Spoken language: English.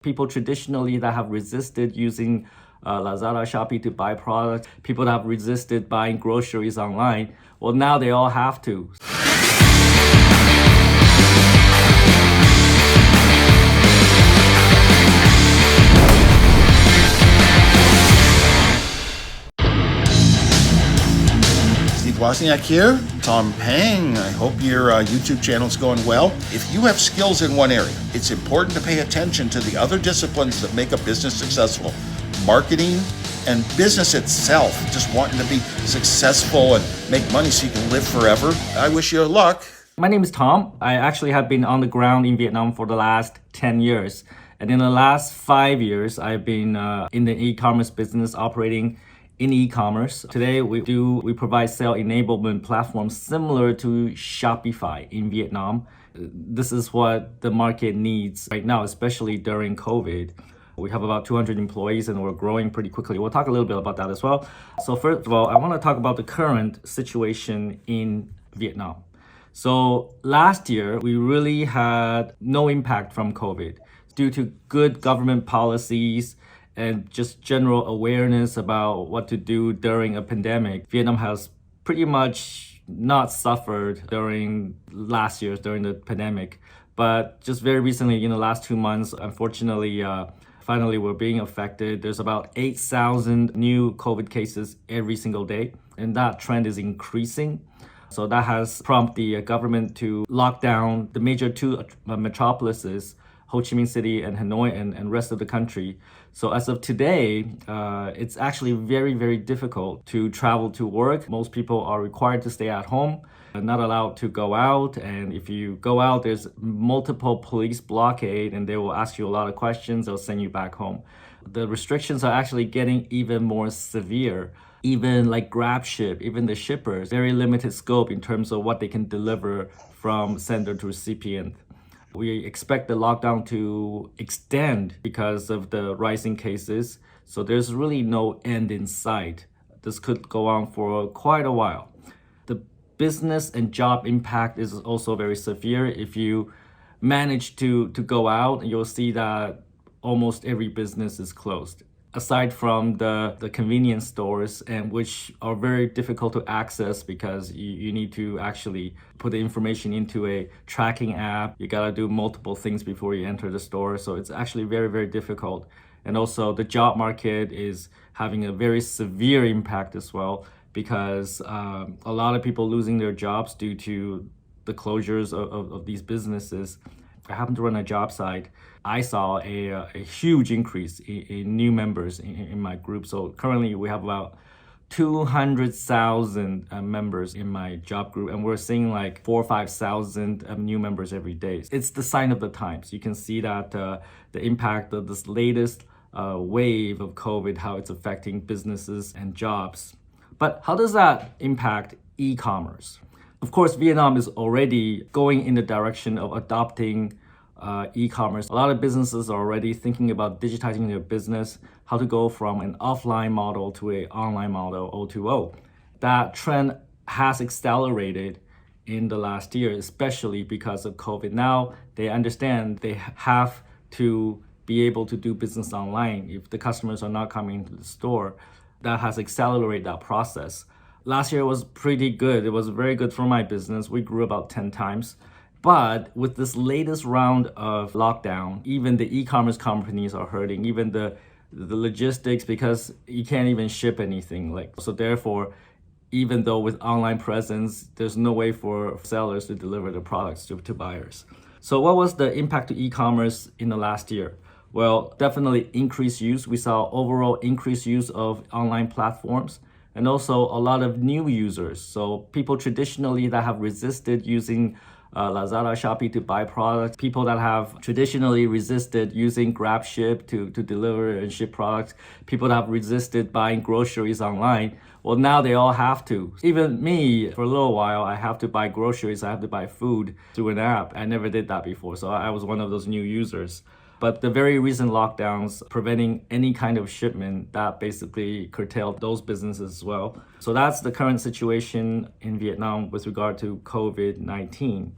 People traditionally that have resisted using Lazada, Shopee to buy products, people that have resisted buying groceries online, well, now they all have to. Wozniak here, Tom Pang. I hope your YouTube channel is going well. If you have skills in one area, it's important to pay attention to the other disciplines that make a business successful. Marketing and business itself, just wanting to be successful and make money so you can live forever. I wish you luck. My name is Tom. I actually have been on the ground in Vietnam for the last 10 years. And in the last 5 years, I've been in the e-commerce business operating in e-commerce. Today, we provide sales enablement platforms similar to Shopify in Vietnam. This is what the market needs right now, especially during COVID. We have about 200 employees and we're growing pretty quickly. We'll talk a little bit about that as well. So first of all, I want to talk about the current situation in Vietnam. So last year, we really had no impact from COVID due to good government policies and just general awareness about what to do during a pandemic. Vietnam has pretty much not suffered during last year, during the pandemic. But just very recently, in the last 2 months, unfortunately, finally we're being affected. There's about 8,000 new COVID cases every single day, and that trend is increasing. So that has prompted the government to lock down the major two metropolises, Ho Chi Minh City and Hanoi and rest of the country. So as of today, it's actually very, very difficult to travel to work. Most people are required to stay at home, not allowed to go out. And if you go out, there's multiple police blockade and they will ask you a lot of questions. They'll send you back home. The restrictions are actually getting even more severe. Even like GrabShip, even the shippers, very limited scope in terms of what they can deliver from sender to recipient. We expect the lockdown to extend because of the rising cases. So there's really no end in sight. This could go on for quite a while. The business and job impact is also very severe. If you manage to go out, you'll see that almost every business is closed. Aside from the convenience stores, and which are very difficult to access because you need to actually put the information into a tracking app. You gotta do multiple things before you enter the store. So it's actually very, very difficult. And also the job market is having a very severe impact as well because a lot of people losing their jobs due to the closures of these businesses. I happen to run a job site. I saw a huge increase in new members in my group. So currently we have about 200,000 members in my job group, and we're seeing like 4,000 or 5,000 new members every day. It's the sign of the times. You can see that the impact of this latest wave of COVID, how it's affecting businesses and jobs. But how does that impact e-commerce? Of course, Vietnam is already going in the direction of adopting e-commerce. A lot of businesses are already thinking about digitizing their business, how to go from an offline model to an online model, O2O. That trend has accelerated in the last year, especially because of COVID. Now they understand they have to be able to do business online. If the customers are not coming to the store, that has accelerated that process. Last year was pretty good. It was very good for my business. We grew about 10 times. But with this latest round of lockdown, even the e-commerce companies are hurting, even the logistics, because you can't even ship anything. So therefore, even though with online presence, there's no way for sellers to deliver the products to buyers. So what was the impact to e-commerce in the last year? Well, definitely increased use. We saw overall increased use of online platforms. And also a lot of new users. So people traditionally that have resisted using Lazada, Shopee to buy products, people that have traditionally resisted using GrabShip to deliver and ship products, people that have resisted buying groceries online, well, now they all have to. Even me, for a little while, I have to buy groceries, I have to buy food through an app. I never did that before, so I was one of those new users. But the very recent lockdowns preventing any kind of shipment, that basically curtailed those businesses as well. So that's the current situation in Vietnam with regard to COVID-19.